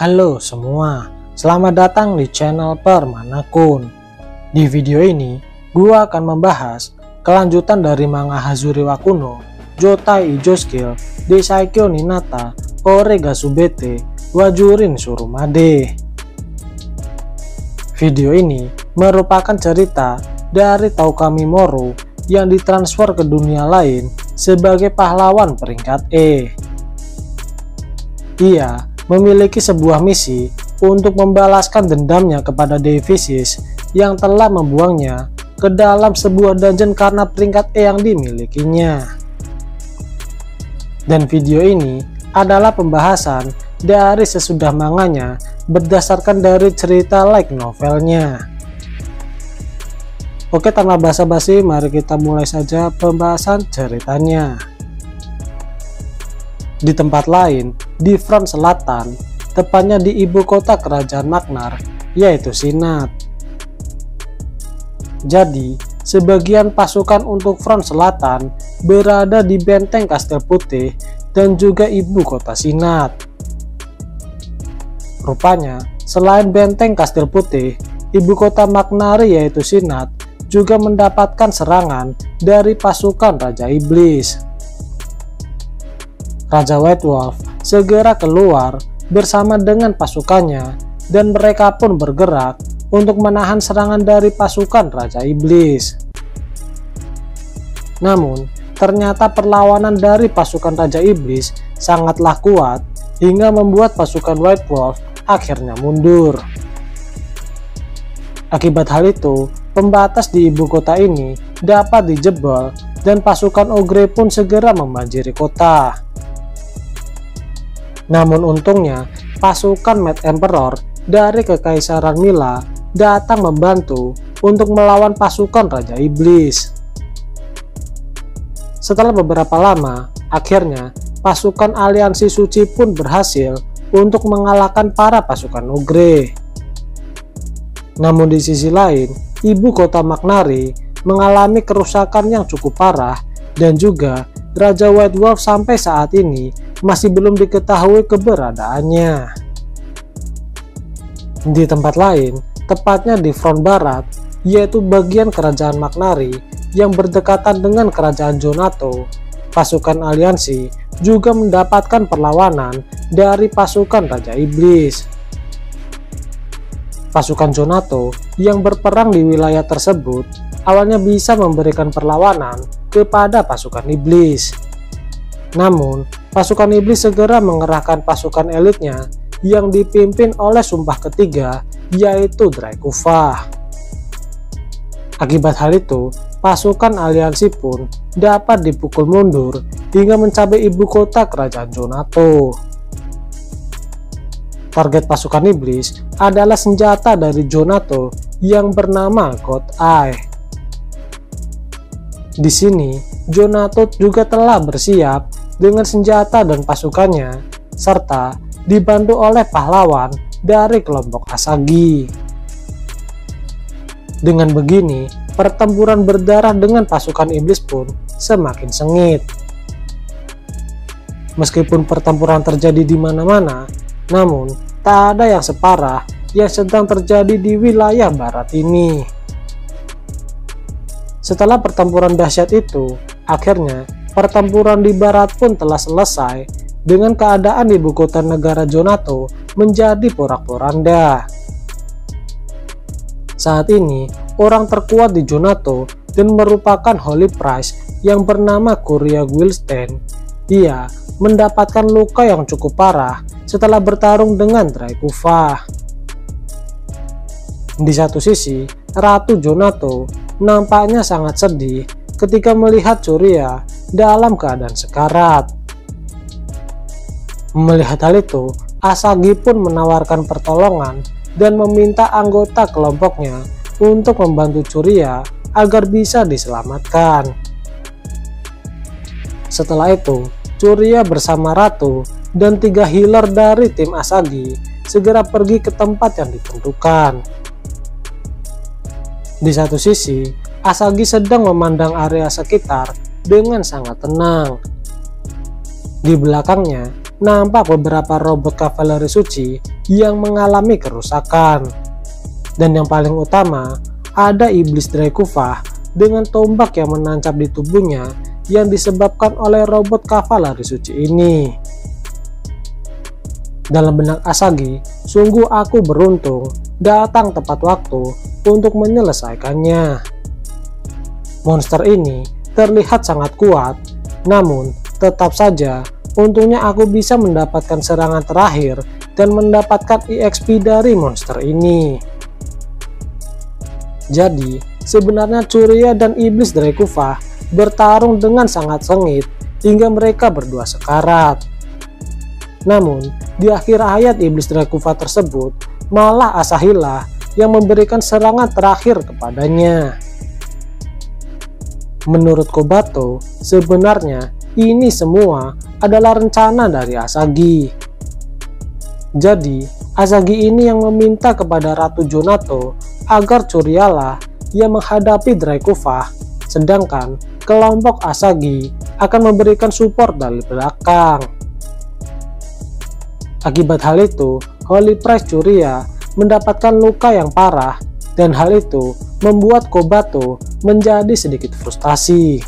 Halo semua, selamat datang di channel Permana Kun. Di video ini, gua akan membahas kelanjutan dari manga Hazuri wa Kuno, Joutai Ijo Skill, Desaikyo Ninata, Ore ga Subete, wa Jurin Surumade. Video ini merupakan cerita dari Toukami Moro yang ditransfer ke dunia lain sebagai pahlawan peringkat E. Ia memiliki sebuah misi untuk membalaskan dendamnya kepada Devisis yang telah membuangnya ke dalam sebuah dungeon karena peringkat E yang dimilikinya. Dan video ini adalah pembahasan dari sesudah manganya berdasarkan dari cerita light novelnya. Oke, tanpa basa-basi, mari kita mulai saja pembahasan ceritanya. Di tempat lain, di front selatan, tepatnya di ibu kota kerajaan Magnar, yaitu Sinat. Jadi, sebagian pasukan untuk front selatan berada di benteng Kastil Putih dan juga ibu kota Sinat. Rupanya, selain benteng Kastil Putih, ibu kota Magnar yaitu Sinat juga mendapatkan serangan dari pasukan Raja Iblis. Raja White Wolf segera keluar bersama dengan pasukannya dan mereka pun bergerak untuk menahan serangan dari pasukan Raja Iblis. Namun, ternyata perlawanan dari pasukan Raja Iblis sangatlah kuat hingga membuat pasukan White Wolf akhirnya mundur. Akibat hal itu, pembatas di ibu kota ini dapat dijebol dan pasukan Ogre pun segera membanjiri kota. Namun untungnya, pasukan Mad Emperor dari Kekaisaran Mila datang membantu untuk melawan pasukan Raja Iblis. Setelah beberapa lama, akhirnya pasukan Aliansi Suci pun berhasil untuk mengalahkan para pasukan Ogre. Namun di sisi lain, ibu kota Magnari mengalami kerusakan yang cukup parah dan juga Raja White Wolf sampai saat ini masih belum diketahui keberadaannya. Di tempat lain, tepatnya di front barat, yaitu bagian kerajaan Magnari yang berdekatan dengan kerajaan Zonato, pasukan aliansi juga mendapatkan perlawanan dari pasukan Raja Iblis. Pasukan Zonato yang berperang di wilayah tersebut awalnya bisa memberikan perlawanan kepada pasukan Iblis. Namun, pasukan Iblis segera mengerahkan pasukan elitnya yang dipimpin oleh Sumpah Ketiga, yaitu Dracufah. Akibat hal itu, pasukan aliansi pun dapat dipukul mundur hingga mencapai ibu kota kerajaan Zonato. Target pasukan Iblis adalah senjata dari Zonato yang bernama God Eye. Di sini, Zonato juga telah bersiap dengan senjata dan pasukannya, serta dibantu oleh pahlawan dari kelompok Asagi. Dengan begini, pertempuran berdarah dengan pasukan Iblis pun semakin sengit. Meskipun pertempuran terjadi di mana-mana, namun tak ada yang separah yang sedang terjadi di wilayah barat ini. Setelah pertempuran dahsyat itu, akhirnya pertempuran di barat pun telah selesai dengan keadaan ibu kota negara Zonato menjadi porak-poranda. Saat ini, orang terkuat di Zonato dan merupakan Holy Priest yang bernama Kuria Gwilstein. Dia mendapatkan luka yang cukup parah setelah bertarung dengan Dracufah. Di satu sisi, Ratu Zonato nampaknya sangat sedih ketika melihat Curia dalam keadaan sekarat. Melihat hal itu, Asagi pun menawarkan pertolongan dan meminta anggota kelompoknya untuk membantu Curia agar bisa diselamatkan. Setelah itu, Curia bersama Ratu dan 3 healer dari tim Asagi segera pergi ke tempat yang ditentukan. Di satu sisi, Asagi sedang memandang area sekitar dengan sangat tenang. Di belakangnya, nampak beberapa robot kavaleri suci yang mengalami kerusakan. Dan yang paling utama, ada iblis Dracufah dengan tombak yang menancap di tubuhnya yang disebabkan oleh robot kavaleri suci ini. Dalam benak Asagi, sungguh aku beruntung datang tepat waktu untuk menyelesaikannya. Monster ini terlihat sangat kuat, namun tetap saja untungnya aku bisa mendapatkan serangan terakhir dan mendapatkan EXP dari monster ini. Jadi sebenarnya Churia dan iblis Dracufah bertarung dengan sangat sengit hingga mereka berdua sekarat. Namun di akhir hayat iblis Dracufah tersebut malah Asahila yang memberikan serangan terakhir kepadanya. Menurut Kobato, sebenarnya ini semua adalah rencana dari Asagi. Jadi Asagi ini yang meminta kepada Ratu Jonato agar Churialah yang menghadapi Dracufah, sedangkan kelompok Asagi akan memberikan support dari belakang. Akibat hal itu, Holy Priest Churia mendapatkan luka yang parah, dan hal itu membuat Kobato menjadi sedikit frustasi.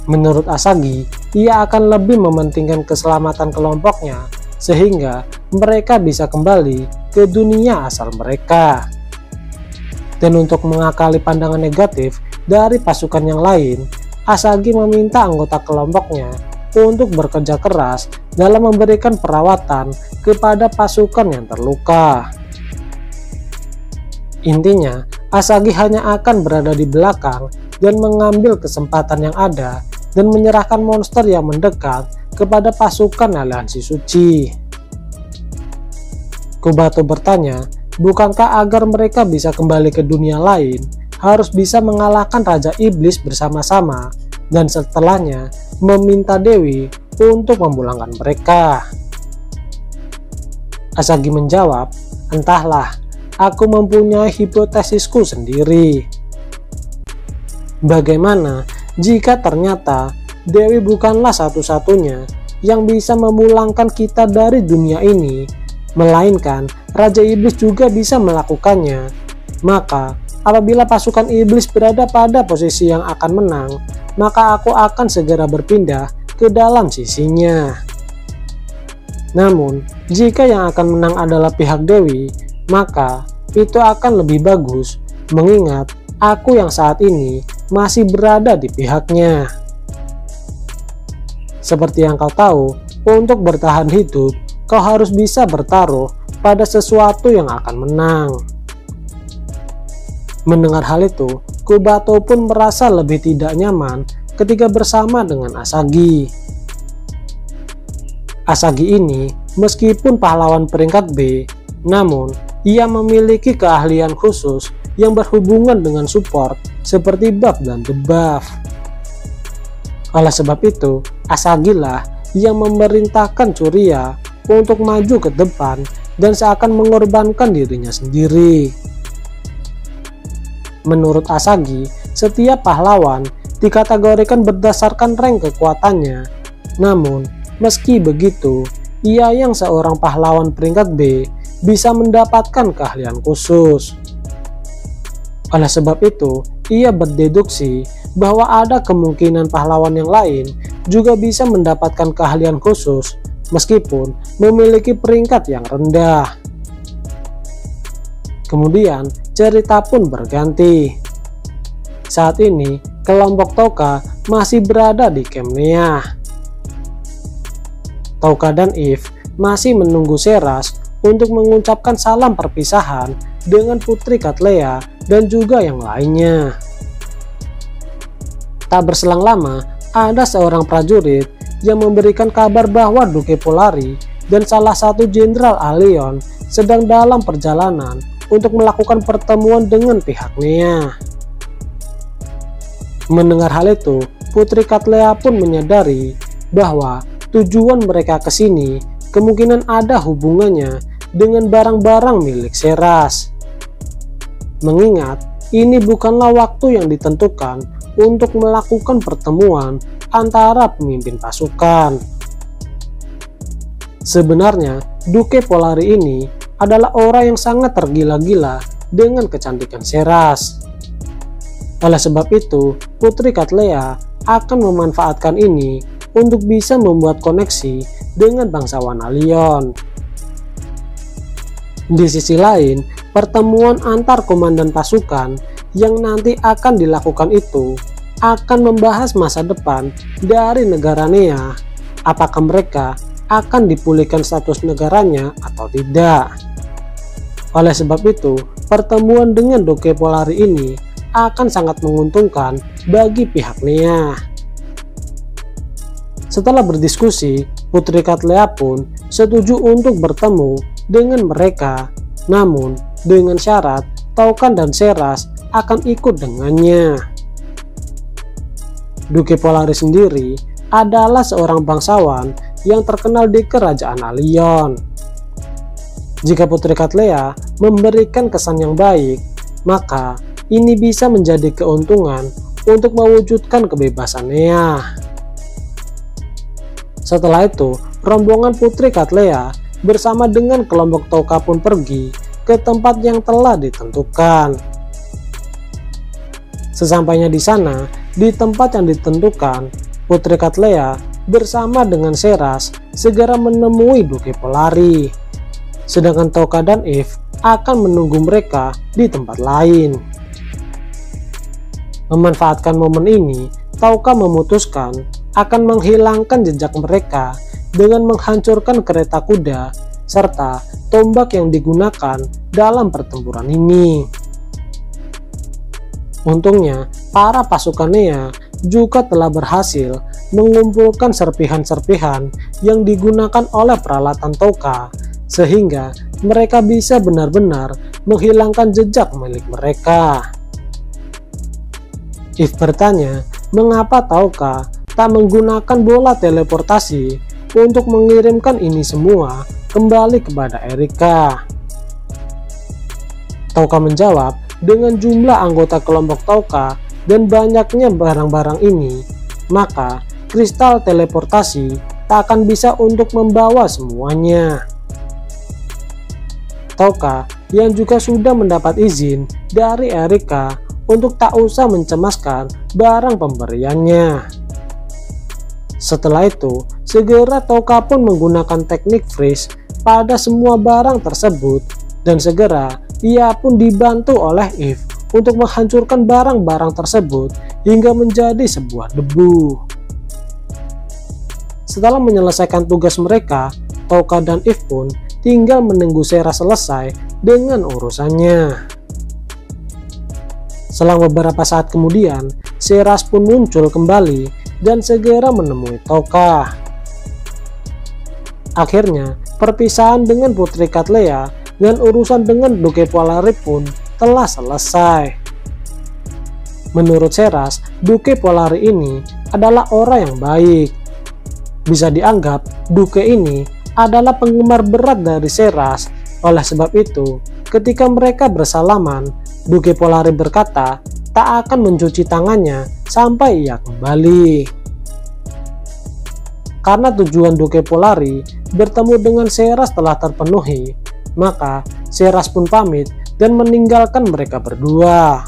Menurut Asagi, ia akan lebih mementingkan keselamatan kelompoknya sehingga mereka bisa kembali ke dunia asal mereka. Dan untuk mengakali pandangan negatif dari pasukan yang lain, Asagi meminta anggota kelompoknya untuk bekerja keras dalam memberikan perawatan kepada pasukan yang terluka. Intinya, Asagi hanya akan berada di belakang dan mengambil kesempatan yang ada dan menyerahkan monster yang mendekat kepada pasukan aliansi suci. Kobato bertanya, bukankah agar mereka bisa kembali ke dunia lain, harus bisa mengalahkan Raja Iblis bersama-sama, dan setelahnya meminta Dewi untuk memulangkan mereka? Asagi menjawab, entahlah, aku mempunyai hipotesisku sendiri. Bagaimana jika ternyata Dewi bukanlah satu-satunya yang bisa memulangkan kita dari dunia ini, melainkan Raja Iblis juga bisa melakukannya? Maka apabila pasukan iblis berada pada posisi yang akan menang, maka aku akan segera berpindah ke dalam sisinya. Namun, jika yang akan menang adalah pihak Dewi, maka itu akan lebih bagus, mengingat aku yang saat ini masih berada di pihaknya. Seperti yang kau tahu, untuk bertahan hidup, kau harus bisa bertaruh pada sesuatu yang akan menang. Mendengar hal itu, Kobato pun merasa lebih tidak nyaman ketika bersama dengan Asagi. Asagi ini meskipun pahlawan peringkat B, namun ia memiliki keahlian khusus yang berhubungan dengan support seperti buff dan debuff. Oleh sebab itu, Asagi lah yang memerintahkan Churia untuk maju ke depan dan seakan mengorbankan dirinya sendiri. Menurut Asagi, setiap pahlawan dikategorikan berdasarkan rank kekuatannya. Namun, meski begitu, ia yang seorang pahlawan peringkat B bisa mendapatkan keahlian khusus. Oleh sebab itu, ia berdeduksi bahwa ada kemungkinan pahlawan yang lain juga bisa mendapatkan keahlian khusus meskipun memiliki peringkat yang rendah. Kemudian cerita pun berganti. Saat ini kelompok Touka masih berada di Camp Nea. Touka dan Eve masih menunggu Seras untuk mengucapkan salam perpisahan dengan Putri Katlea dan juga yang lainnya. Tak berselang lama, ada seorang prajurit yang memberikan kabar bahwa Duke Polari dan salah satu jenderal Allion sedang dalam perjalanan untuk melakukan pertemuan dengan pihak Nea. Mendengar hal itu, Putri Katlea pun menyadari bahwa tujuan mereka ke sini kemungkinan ada hubungannya dengan barang-barang milik Seras. Mengingat ini bukanlah waktu yang ditentukan untuk melakukan pertemuan antara pemimpin pasukan. Sebenarnya, Duke Polari ini adalah orang yang sangat tergila-gila dengan kecantikan Seras. Oleh sebab itu, Putri Cattleya akan memanfaatkan ini untuk bisa membuat koneksi dengan bangsawan Allion. Di sisi lain, pertemuan antar komandan pasukan yang nanti akan dilakukan itu akan membahas masa depan dari negara Nea, apakah mereka akan dipulihkan status negaranya atau tidak. Oleh sebab itu, pertemuan dengan Duke Polari ini akan sangat menguntungkan bagi pihak Nea. Setelah berdiskusi, Putri Cattleya pun setuju untuk bertemu dengan mereka, namun dengan syarat Taukan dan Seras akan ikut dengannya. Duke Polari sendiri adalah seorang bangsawan yang terkenal di kerajaan Allion. Jika Putri Cattleya memberikan kesan yang baik, maka ini bisa menjadi keuntungan untuk mewujudkan kebebasan Nea. Setelah itu, rombongan Putri Cattleya bersama dengan kelompok Tauka pun pergi ke tempat yang telah ditentukan. Sesampainya di sana, di tempat yang ditentukan, Putri Cattleya bersama dengan Seras segera menemui Duke Polari. Sedangkan Tauka dan Eve akan menunggu mereka di tempat lain. Memanfaatkan momen ini, Tauka memutuskan akan menghilangkan jejak mereka dengan menghancurkan kereta kuda serta tombak yang digunakan dalam pertempuran ini. Untungnya, para pasukan Nea juga telah berhasil mengumpulkan serpihan-serpihan yang digunakan oleh peralatan Tauka, sehingga mereka bisa benar-benar menghilangkan jejak milik mereka. Eve bertanya, mengapa Tauka tak menggunakan bola teleportasi untuk mengirimkan ini semua kembali kepada Erika. Tauka menjawab, dengan jumlah anggota kelompok Tauka dan banyaknya barang-barang ini, maka kristal teleportasi tak akan bisa untuk membawa semuanya. Tauka yang juga sudah mendapat izin dari Erika untuk tak usah mencemaskan barang pemberiannya. Setelah itu, segera Tauka pun menggunakan teknik freeze pada semua barang tersebut dan segera ia pun dibantu oleh Eve untuk menghancurkan barang-barang tersebut hingga menjadi sebuah debu. Setelah menyelesaikan tugas mereka, Tauka dan Eve pun tinggal menunggu Seras selesai dengan urusannya. Selang beberapa saat kemudian, Seras pun muncul kembali dan segera menemui Tauka. Akhirnya, perpisahan dengan Putri Cattleya dan urusan dengan Duke Polari pun telah selesai. Menurut Seras, Duke Polari ini adalah orang yang baik. Bisa dianggap Duke ini adalah penggemar berat dari Seras. Oleh sebab itu, ketika mereka bersalaman, Duke Polari berkata tak akan mencuci tangannya sampai ia kembali. Karena tujuan Duke Polari bertemu dengan Seras telah terpenuhi, maka Seras pun pamit dan meninggalkan mereka berdua.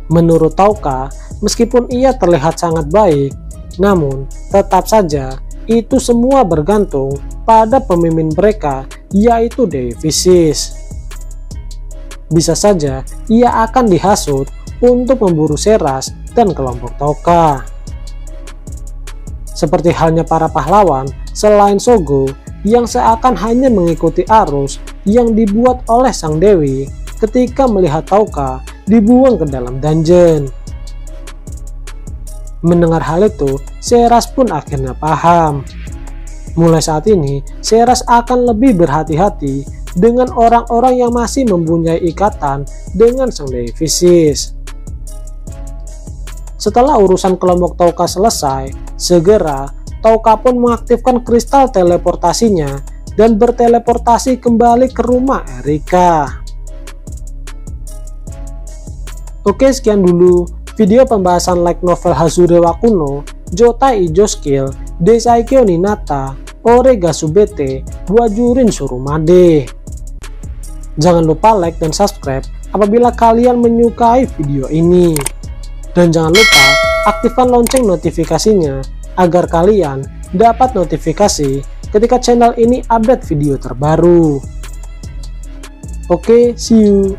Menurut Tauka, meskipun ia terlihat sangat baik, namun tetap saja itu semua bergantung pada pemimpin mereka, yaitu Dewi Visis. Bisa saja ia akan dihasut untuk memburu Seras dan kelompok Tauka. Seperti halnya para pahlawan selain Shogo yang seakan hanya mengikuti arus yang dibuat oleh sang dewi ketika melihat Tauka dibuang ke dalam dungeon. Mendengar hal itu, Seras pun akhirnya paham. Mulai saat ini, Seras akan lebih berhati-hati dengan orang-orang yang masih mempunyai ikatan dengan sang Dewi Visis. Setelah urusan kelompok Tauka selesai, segera Tauka pun mengaktifkan kristal teleportasinya dan berteleportasi kembali ke rumah Erika. Oke, sekian dulu video pembahasan light novel Hazure wa Kuno, Joutai Ijo Skill, Desaikyo ni Nata, Orega subete Buajurin Surumade. Jangan lupa like dan subscribe apabila kalian menyukai video ini. Dan jangan lupa aktifkan lonceng notifikasinya agar kalian dapat notifikasi ketika channel ini update video terbaru. Oke, see you.